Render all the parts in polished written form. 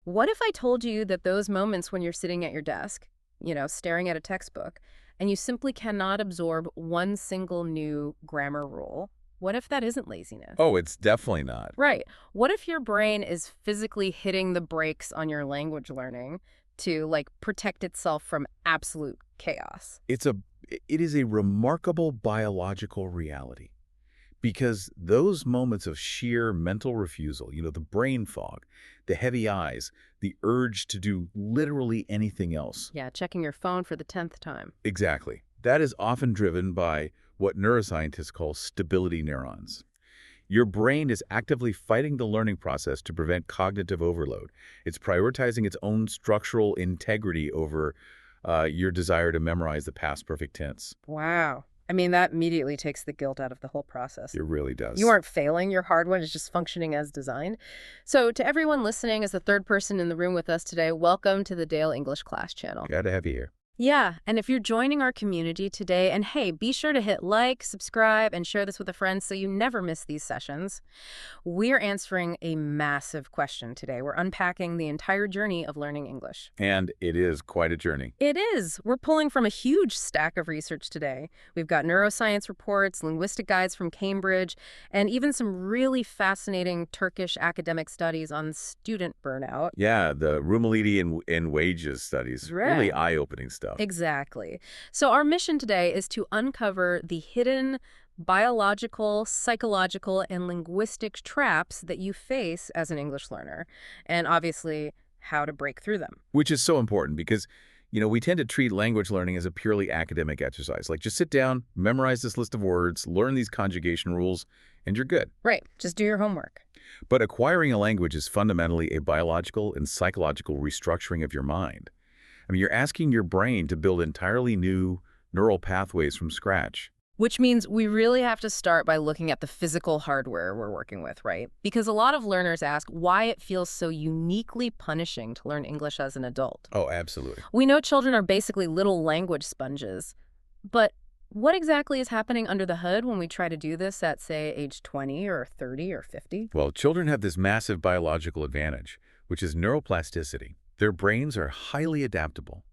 What if I told you that those moments when you're sitting at your desk, staring at a textbook, and you simply cannot absorb one single new grammar rule? What if that isn't laziness? Oh, it's definitely not. Right. What if your brain is physically hitting the brakes on your language learning to, like, protect itself from absolute chaos? It's a it is a remarkable biological reality because those moments of sheer mental refusal, the brain fog, the heavy eyes, the urge to do literally anything else. Yeah, checking your phone for the 10th time. Exactly. That is often driven by what neuroscientists call stability neurons. Your brain is actively fighting the learning process to prevent cognitive overload. It's prioritizing its own structural integrity over your desire to memorize the past perfect tense. Wow. I mean, that immediately takes the guilt out of the whole process. It really You does. aren't failing, your hardware is just functioning as designed. So, to everyone listening as the third person in the room with us today, welcome to the Dale English Class channel. Glad to have you here. Yeah, and if you're joining our community today, and hey, be sure to hit like, subscribe, and share this with a friend so you never miss these sessions. We're answering a massive question today. We're unpacking the entire journey of learning English. And it is quite a journey. It is. We're pulling from a huge stack of research today. We've got neuroscience reports, linguistic guides from Cambridge, and even some really fascinating Turkish academic studies on student burnout. Yeah, the Rumelidi and wages studies, really Right. eye-opening stuff. Exactly. So our mission today is to uncover the hidden biological, psychological, and linguistic traps that you face as an English learner, and obviously how to break through them. Which is so important because, we tend to treat language learning as a purely academic exercise. Like just sit down, memorize this list of words, learn these conjugation rules, and you're good. Right. Just do your homework. But acquiring a language is fundamentally a biological and psychological restructuring of your mind. I mean, you're asking your brain to build entirely new neural pathways from scratch. Which means we really have to start by looking at the physical hardware we're working with, right? Because a lot of learners ask why it feels so uniquely punishing to learn English as an adult. Oh, absolutely. We know children are basically little language sponges, but what exactly is happening under the hood when we try to do this at, say, age 20 or 30 or 50? Well, children have this massive biological advantage, which is neuroplasticity. Their brains are highly adaptable.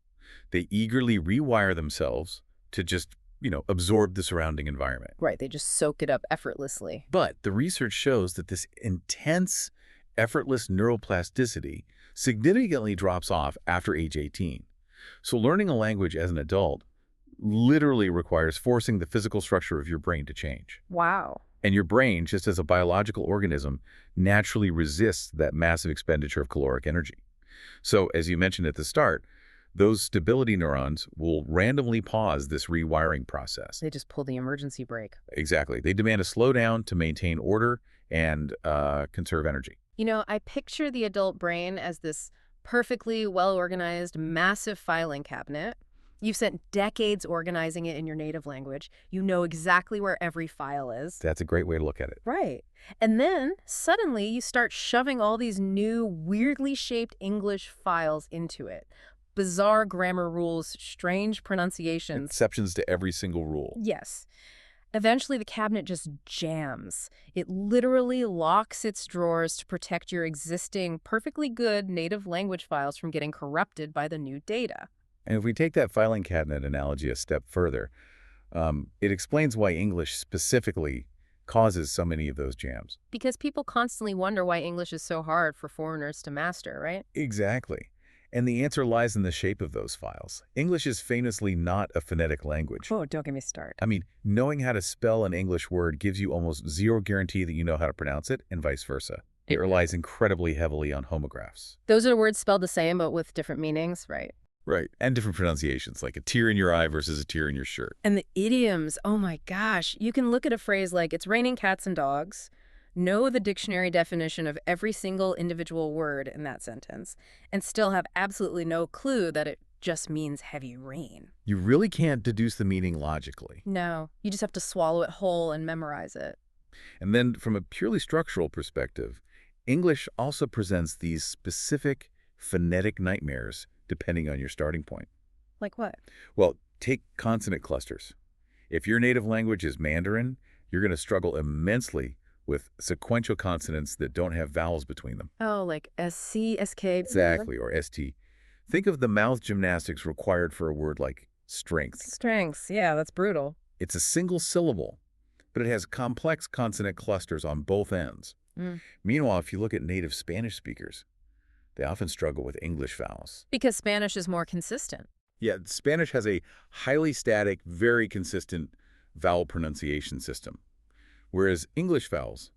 They eagerly rewire themselves to just, absorb the surrounding environment. Right, they just soak it up effortlessly. But the research shows that this intense, effortless neuroplasticity significantly drops off after age 18. So learning a language as an adult literally requires forcing the physical structure of your brain to change. Wow. And your brain, just as a biological organism, naturally resists that massive expenditure of caloric energy. So, as you mentioned at the start, those stability neurons will randomly pause this rewiring process. They just pull the emergency brake. Exactly. They demand a slowdown to maintain order and conserve energy. I picture the adult brain as this perfectly well-organized, massive filing cabinet. You've spent decades organizing it in your native language. You know exactly where every file is. That's a great way to look at it. Right. And then suddenly you start shoving all these new, weirdly shaped English files into it. Bizarre grammar rules, strange pronunciations. Exceptions to every single rule. Yes. Eventually, the cabinet just jams. It literally locks its drawers to protect your existing, perfectly good native language files from getting corrupted by the new data. And if we take that filing cabinet analogy a step further, it explains why English specifically causes so many of those jams. Because people constantly wonder why English is so hard for foreigners to master, right? Exactly. And the answer lies in the shape of those files. English is famously not a phonetic language. Oh, don't get me started. I mean, knowing how to spell an English word gives you almost zero guarantee that you know how to pronounce it, and vice versa. It relies incredibly heavily on homographs. Those are words spelled the same but with different meanings, right? Right. And different pronunciations, like a tear in your eye versus a tear in your shirt. And the idioms, oh my gosh. You can look at a phrase like, it's raining cats and dogs, know the dictionary definition of every single individual word in that sentence, and still have absolutely no clue that it just means heavy rain. You really can't deduce the meaning logically. No, you just have to swallow it whole and memorize it. And then from a purely structural perspective, English also presents these specific phonetic nightmares depending on your starting point. Like what? Well, take consonant clusters. If your native language is Mandarin, you're going to struggle immensely with sequential consonants that don't have vowels between them. Oh, like SC, SK. Exactly, or ST. Think of the mouth gymnastics required for a word like strength. Strengths. Yeah, that's brutal. It's a single syllable, but it has complex consonant clusters on both ends. Mm. Meanwhile, if you look at native Spanish speakers, they often struggle with English vowels. Because Spanish is more consistent. Yeah, Spanish has a highly static, very consistent vowel pronunciation system, whereas English vowels,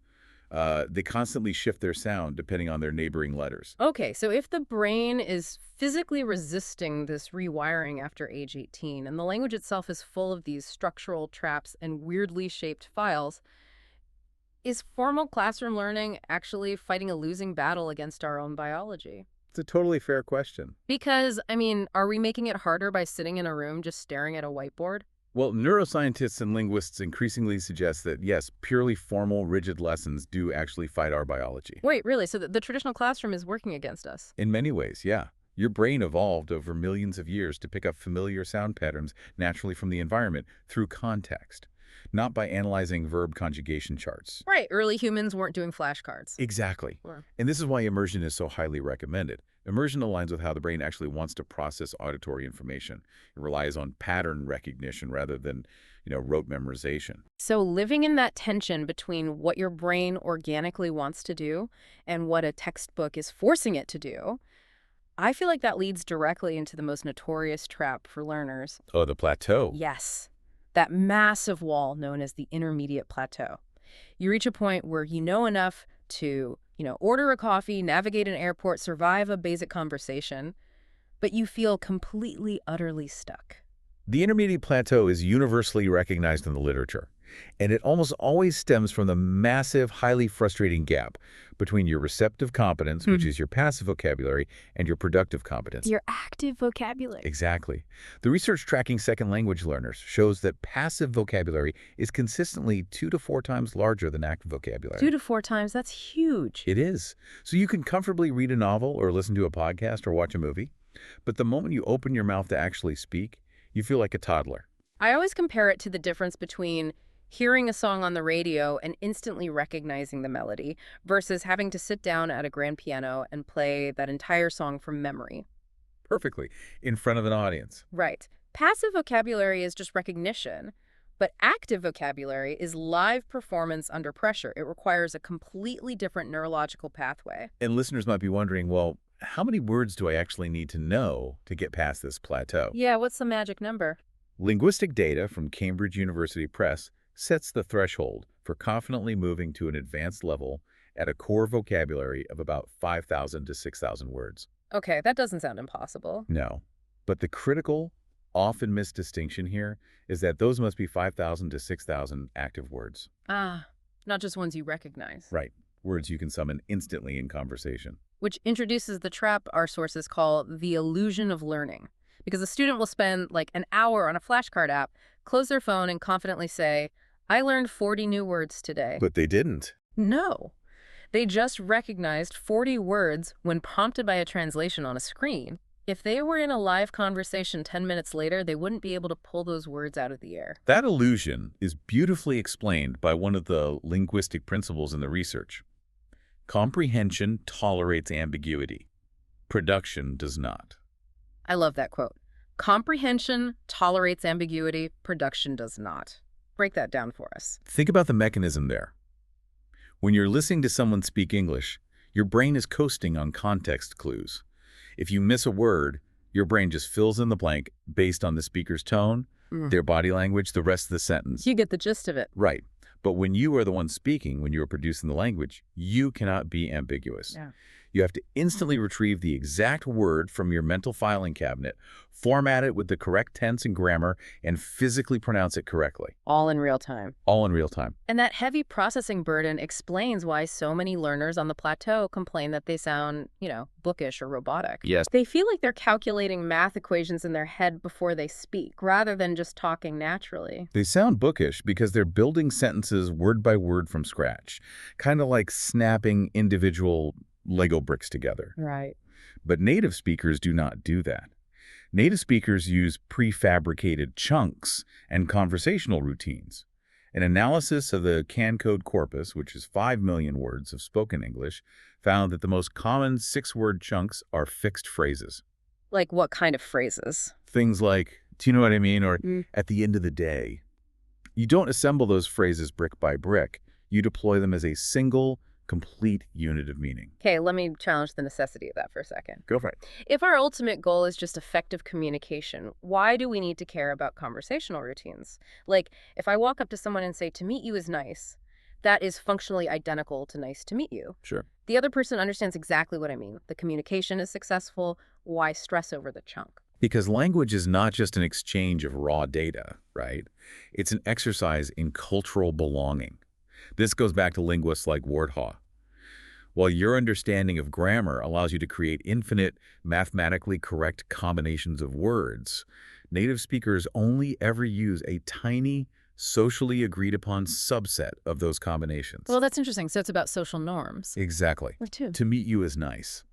they constantly shift their sound depending on their neighboring letters. Okay, so if the brain is physically resisting this rewiring after age 18, and the language itself is full of these structural traps and weirdly shaped files, is formal classroom learning actually fighting a losing battle against our own biology? It's a totally fair question. Because, I mean, are we making it harder by sitting in a room just staring at a whiteboard? Well, neuroscientists and linguists increasingly suggest that, yes, purely formal, rigid lessons do actually fight our biology. Wait, really? So the traditional classroom is working against us? In many ways, yeah. Your brain evolved over millions of years to pick up familiar sound patterns naturally from the environment through context, not by analyzing verb conjugation charts. Right, early humans weren't doing flashcards. Exactly. Or- And this is why immersion is so highly recommended. Immersion aligns with how the brain actually wants to process auditory information. It relies on pattern recognition rather than, rote memorization. So living in that tension between what your brain organically wants to do and what a textbook is forcing it to do, I feel like that leads directly into the most notorious trap for learners. Oh, the plateau. Yes, that massive wall known as the intermediate plateau. You reach a point where you know enough to, order a coffee, navigate an airport, survive a basic conversation, but you feel completely, utterly stuck. The intermediate plateau is universally recognized in the literature, and it almost always stems from the massive, highly frustrating gap between your receptive competence, which is your passive vocabulary, and your productive competence. Your active vocabulary. Exactly. The research tracking second language learners shows that passive vocabulary is consistently 2 to 4 times larger than active vocabulary. 2 to 4 times, that's huge. It is. So you can comfortably read a novel or listen to a podcast or watch a movie, but the moment you open your mouth to actually speak, you feel like a toddler. I always compare it to the difference between hearing a song on the radio and instantly recognizing the melody versus having to sit down at a grand piano and play that entire song from memory. Perfectly. In front of an audience. Right. Passive vocabulary is just recognition, but active vocabulary is live performance under pressure. It requires a completely different neurological pathway. And listeners might be wondering, well, how many words do I actually need to know to get past this plateau? Yeah, what's the magic number? Linguistic data from Cambridge University Press sets the threshold for confidently moving to an advanced level at a core vocabulary of about 5,000 to 6,000 words. Okay, that doesn't sound impossible. No. But the critical, often missed distinction here is that those must be 5,000 to 6,000 active words. Ah, not just ones you recognize. Right. Words you can summon instantly in conversation. Which introduces the trap our sources call the illusion of learning. Because a student will spend like an hour on a flashcard app, close their phone, and confidently say, I learned 40 new words today. But they didn't. No. They just recognized 40 words when prompted by a translation on a screen. If they were in a live conversation 10 minutes later, they wouldn't be able to pull those words out of the air. That illusion is beautifully explained by one of the linguistic principles in the research. Comprehension tolerates ambiguity. Production does not. I love that quote. Comprehension tolerates ambiguity, production does not. Break that down for us. Think about the mechanism there. When you're listening to someone speak English, your brain is coasting on context clues. If you miss a word, your brain just fills in the blank based on the speaker's tone, their body language, the rest of the sentence. You get the gist of it. Right. But when you are the one speaking, when you are producing the language, you cannot be ambiguous. Yeah. You have to instantly retrieve the exact word from your mental filing cabinet, format it with the correct tense and grammar, and physically pronounce it correctly. All in real time. All in real time. And that heavy processing burden explains why so many learners on the plateau complain that they sound, bookish or robotic. Yes. They feel like they're calculating math equations in their head before they speak, rather than just talking naturally. They sound bookish because they're building sentences word by word from scratch, kind of like snapping individual Lego bricks together. Right. But native speakers do not do that. Native speakers use prefabricated chunks and conversational routines. An analysis of the CAN code corpus, which is 5 million words of spoken English, found that the most common 6-word chunks are fixed phrases. Like what kind of phrases? Things like, do you know what I mean? Or Mm. at the end of the day. You don't assemble those phrases brick by brick. You deploy them as a single, complete unit of meaning. Okay, let me challenge the necessity of that for a second. Go for it. If our ultimate goal is just effective communication, why do we need to care about conversational routines? Like, if I walk up to someone and say, to meet you is nice, that is functionally identical to nice to meet you. Sure. The other person understands exactly what I mean. The communication is successful. Why stress over the chunk? Because language is not just an exchange of raw data, right? It's an exercise in cultural belonging. This goes back to linguists like Wardhaw. While your understanding of grammar allows you to create infinite, mathematically correct combinations of words, native speakers only ever use a tiny, socially agreed-upon subset of those combinations. Well, that's interesting. So it's about social norms. Exactly. Me too. To meet you is nice.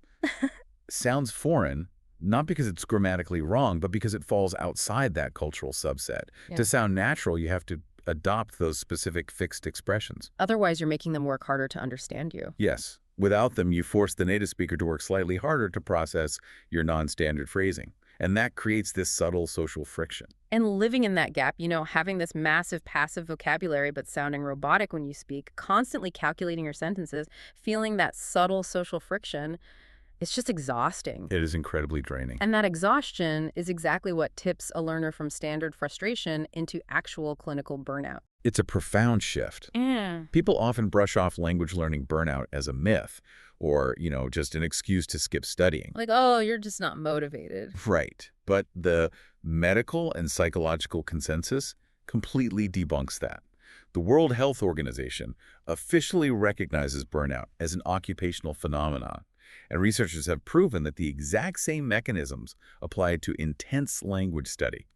Sounds foreign, not because it's grammatically wrong, but because it falls outside that cultural subset. Yeah. To sound natural, you have to adopt those specific fixed expressions. Otherwise, you're making them work harder to understand you. Yes. Without them, you force the native speaker to work slightly harder to process your non-standard phrasing. And that creates this subtle social friction. And living in that gap, having this massive passive vocabulary but sounding robotic when you speak, constantly calculating your sentences, feeling that subtle social friction, it's just exhausting. It is incredibly draining. And that exhaustion is exactly what tips a learner from standard frustration into actual clinical burnout. It's a profound shift. People often brush off language learning burnout as a myth or, just an excuse to skip studying. Like, oh, you're just not motivated. Right. But the medical and psychological consensus completely debunks that. The World Health Organization officially recognizes burnout as an occupational phenomenon, and researchers have proven that the exact same mechanisms apply to intense language study.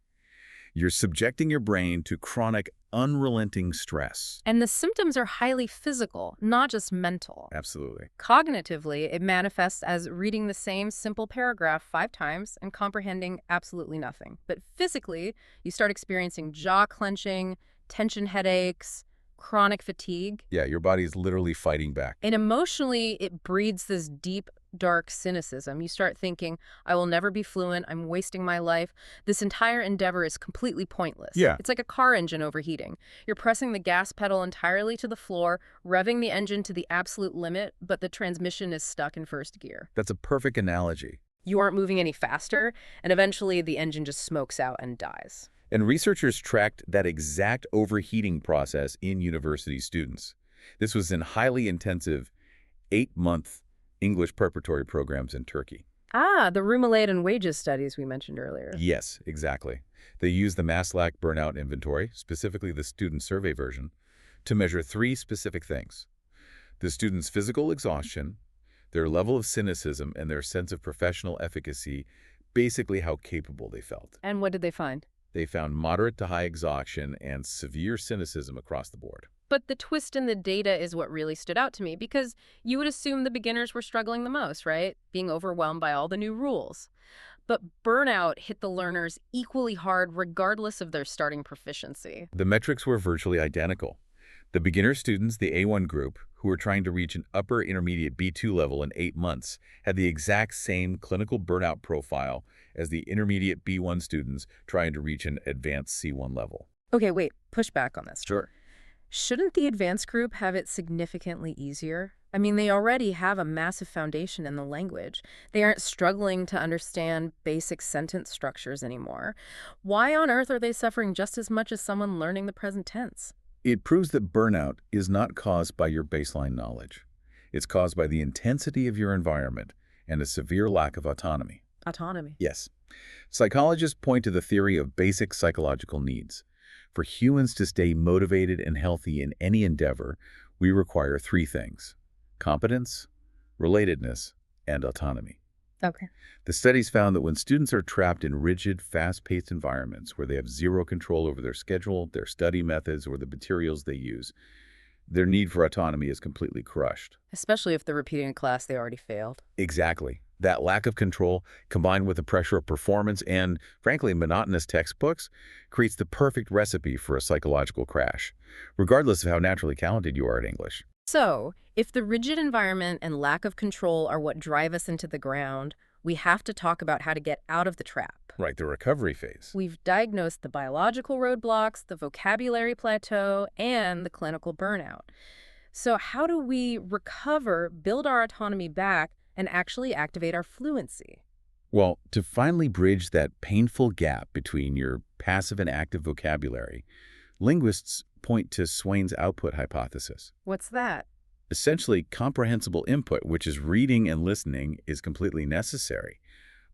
You're subjecting your brain to chronic, unrelenting stress. And the symptoms are highly physical, not just mental. Absolutely. Cognitively, it manifests as reading the same simple paragraph 5 times and comprehending absolutely nothing. But physically, you start experiencing jaw clenching, tension headaches, chronic fatigue. Yeah, your body's literally fighting back. And emotionally, it breeds this deep, dark cynicism. You start thinking, I will never be fluent. I'm wasting my life. This entire endeavor is completely pointless. Yeah. It's like a car engine overheating. You're pressing the gas pedal entirely to the floor, revving the engine to the absolute limit, but the transmission is stuck in first gear. That's a perfect analogy. You aren't moving any faster, and eventually the engine just smokes out and dies. And researchers tracked that exact overheating process in university students. This was in highly intensive 8-month English preparatory programs in Turkey. Ah, the Rumelade and wages studies we mentioned earlier. Yes, exactly. They used the Maslach burnout inventory, specifically the student survey version, to measure 3 specific things: the students' physical exhaustion, their level of cynicism, and their sense of professional efficacy, basically how capable they felt. And what did they find? They found moderate to high exhaustion and severe cynicism across the board. But the twist in the data is what really stood out to me, because you would assume the beginners were struggling the most, right? Being overwhelmed by all the new rules. But burnout hit the learners equally hard regardless of their starting proficiency. The metrics were virtually identical. The beginner students, the A1 group, who were trying to reach an upper intermediate B2 level in 8 months, had the exact same clinical burnout profile as the intermediate B1 students trying to reach an advanced C1 level. Okay, wait, push back on this. Sure. Shouldn't the advanced group have it significantly easier? I mean, they already have a massive foundation in the language. They aren't struggling to understand basic sentence structures anymore. Why on earth are they suffering just as much as someone learning the present tense? It proves that burnout is not caused by your baseline knowledge. It's caused by the intensity of your environment and a severe lack of autonomy. Autonomy. Yes. Psychologists point to the theory of basic psychological needs. For humans to stay motivated and healthy in any endeavor, we require 3 things: competence, relatedness, and autonomy. Okay. The studies found that when students are trapped in rigid, fast-paced environments where they have zero control over their schedule, their study methods, or the materials they use, their need for autonomy is completely crushed. Especially if they're repeating a class they already failed. Exactly. That lack of control, combined with the pressure of performance and, frankly, monotonous textbooks, creates the perfect recipe for a psychological crash, regardless of how naturally talented you are at English. So, if the rigid environment and lack of control are what drive us into the ground, we have to talk about how to get out of the trap. Right, the recovery phase. We've diagnosed the biological roadblocks, the vocabulary plateau, and the clinical burnout. So how do we recover, build our autonomy back, and actually activate our fluency? Well, to finally bridge that painful gap between your passive and active vocabulary, linguists point to Swain's output hypothesis. What's that? Essentially, comprehensible input, which is reading and listening, is completely necessary,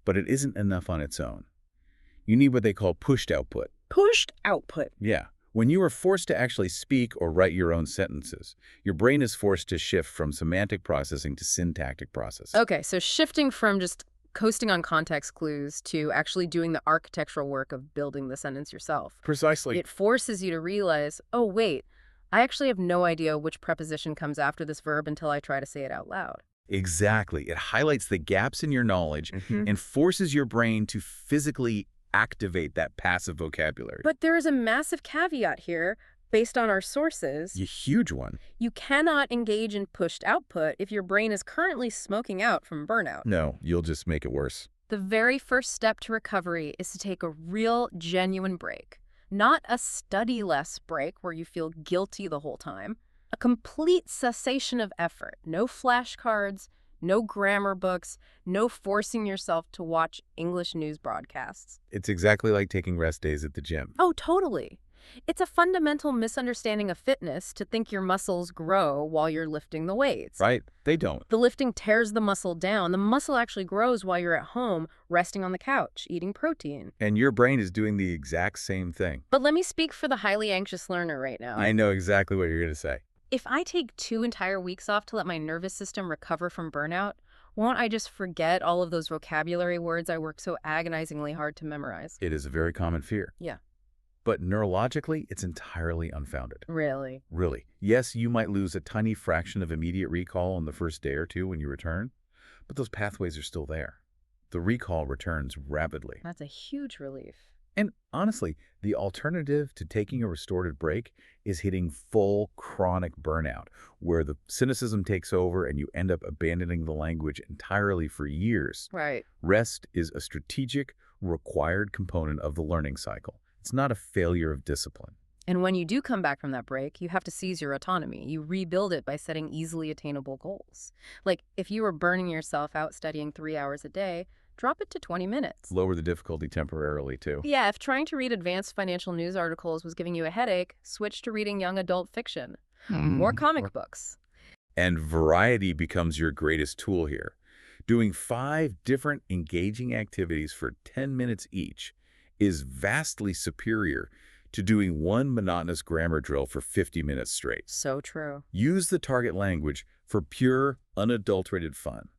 but it isn't enough on its own. You need what they call pushed output. Pushed output. Yeah. When you are forced to actually speak or write your own sentences, your brain is forced to shift from semantic processing to syntactic processing. Okay, so shifting from just coasting on context clues to actually doing the architectural work of building the sentence yourself. Precisely. It forces you to realize, oh, wait, I actually have no idea which preposition comes after this verb until I try to say it out loud. Exactly. It highlights the gaps in your knowledge Mhm. and forces your brain to physically activate that passive vocabulary. But there is a massive caveat here. Based on our sources, A huge one. you cannot engage in pushed output if your brain is currently smoking out from burnout. No, you'll just make it worse. The very first step to recovery is to take a real, genuine break. Not a study less break where you feel guilty the whole time. A complete cessation of effort. No flashcards, no grammar books, no forcing yourself to watch English news broadcasts. It's exactly like taking rest days at the gym. Oh, totally. It's a fundamental misunderstanding of fitness to think your muscles grow while you're lifting the weights. Right? They don't. The lifting tears the muscle down. The muscle actually grows while you're at home, resting on the couch, eating protein. And your brain is doing the exact same thing. But let me speak for the highly anxious learner right now. I know exactly what you're going to say. If I take 2 entire weeks off to let my nervous system recover from burnout, won't I just forget all of those vocabulary words I work so agonizingly hard to memorize? It is a very common fear. Yeah. But neurologically, it's entirely unfounded. Really? Really. Yes, you might lose a tiny fraction of immediate recall on the first day or two when you return, but those pathways are still there. The recall returns rapidly. That's a huge relief. And honestly, the alternative to taking a restorative break is hitting full chronic burnout, where the cynicism takes over and you end up abandoning the language entirely for years. Right. Rest is a strategic, required component of the learning cycle. It's not a failure of discipline. And when you do come back from that break, you have to seize your autonomy. You rebuild it by setting easily attainable goals. Like, if you were burning yourself out studying 3 hours a day, drop it to 20 minutes. Lower the difficulty temporarily, too. Yeah, if trying to read advanced financial news articles was giving you a headache, switch to reading young adult fiction. More comic books. And variety becomes your greatest tool here. Doing 5 different engaging activities for 10 minutes each is vastly superior to doing one monotonous grammar drill for 50 minutes straight. So true. Use the target language for pure, unadulterated fun.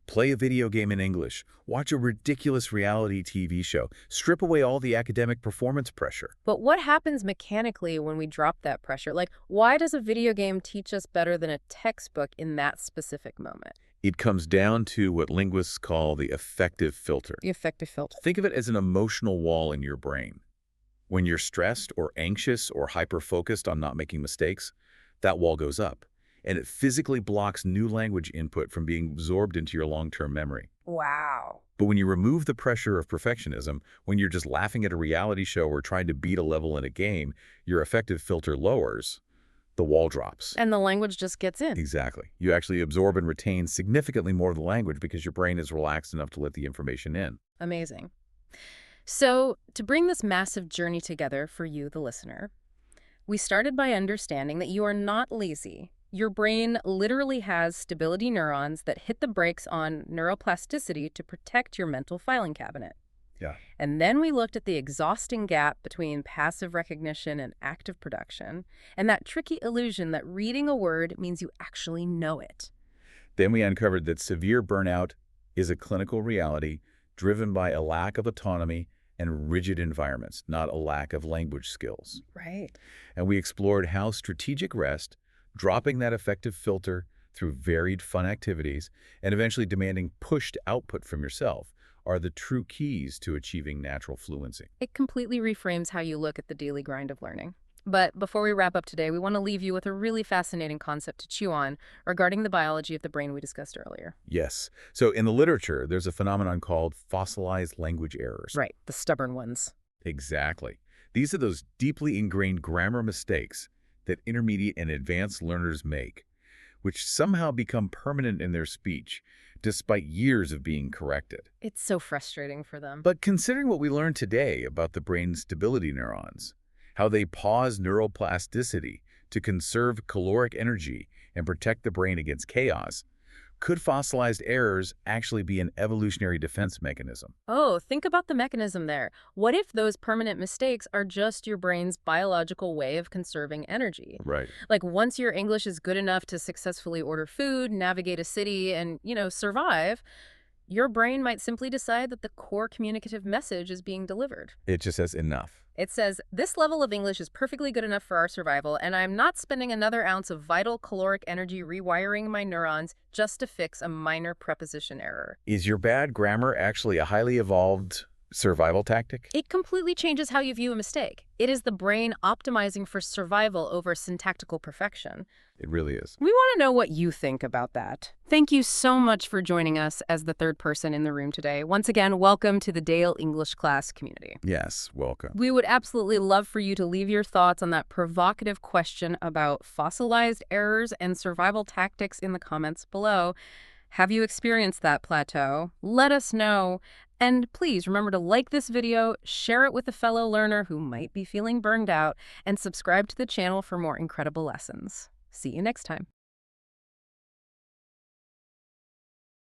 Play a video game in English. Watch a ridiculous reality TV show. Strip away all the academic performance pressure. But what happens mechanically when we drop that pressure? Like, why does a video game teach us better than a textbook in that specific moment? It comes down to what linguists call the affective filter. The effective filter. Think of it as an emotional wall in your brain. When you're stressed or anxious or hyper-focused on not making mistakes, that wall goes up, and it physically blocks new language input from being absorbed into your long-term memory. Wow. But when you remove the pressure of perfectionism, when you're just laughing at a reality show or trying to beat a level in a game, your affective filter lowers, the wall drops. And the language just gets in. Exactly. You actually absorb and retain significantly more of the language because your brain is relaxed enough to let the information in. Amazing. So, to bring this massive journey together for you, the listener, we started by understanding that you are not lazy. Your brain literally has stability neurons that hit the brakes on neuroplasticity to protect your mental filing cabinet. Yeah. And then we looked at the exhausting gap between passive recognition and active production, and that tricky illusion that reading a word means you actually know it. Then we uncovered that severe burnout is a clinical reality driven by a lack of autonomy and rigid environments, not a lack of language skills. Right. And we explored how strategic rest, dropping that affective filter, through varied fun activities and eventually demanding pushed output from yourself are the true keys to achieving natural fluency. It completely reframes how you look at the daily grind of learning. But before we wrap up today, we want to leave you with a really fascinating concept to chew on regarding the biology of the brain we discussed earlier. Yes. So in the literature, there's a phenomenon called fossilized language errors. Right, the stubborn ones. Exactly. These are those deeply ingrained grammar mistakes that intermediate and advanced learners make, which somehow become permanent in their speech, despite years of being corrected. It's so frustrating for them. But considering what we learned today about the brain's stability neurons, how they pause neuroplasticity to conserve caloric energy and protect the brain against chaos, could fossilized errors actually be an evolutionary defense mechanism? Oh, think about the mechanism there. What if those permanent mistakes are just your brain's biological way of conserving energy? Right. Like once your English is good enough to successfully order food, navigate a city, and, survive, your brain might simply decide that the core communicative message is being delivered. It just says enough. It says, this level of English is perfectly good enough for our survival, and I'm not spending another ounce of vital caloric energy rewiring my neurons just to fix a minor preposition error. Is your bad grammar actually a highly evolved survival tactic? It completely changes how you view a mistake. It is the brain optimizing for survival over syntactical perfection. It really is. We want to know what you think about that. Thank you so much for joining us as the third person in the room today. Once again, welcome to the Dale English class community. Yes, welcome. We would absolutely love for you to leave your thoughts on that provocative question about fossilized errors and survival tactics in the comments below. Have you experienced that plateau? Let us know. And please remember to like this video, share it with a fellow learner who might be feeling burned out, and subscribe to the channel for more incredible lessons. See you next time.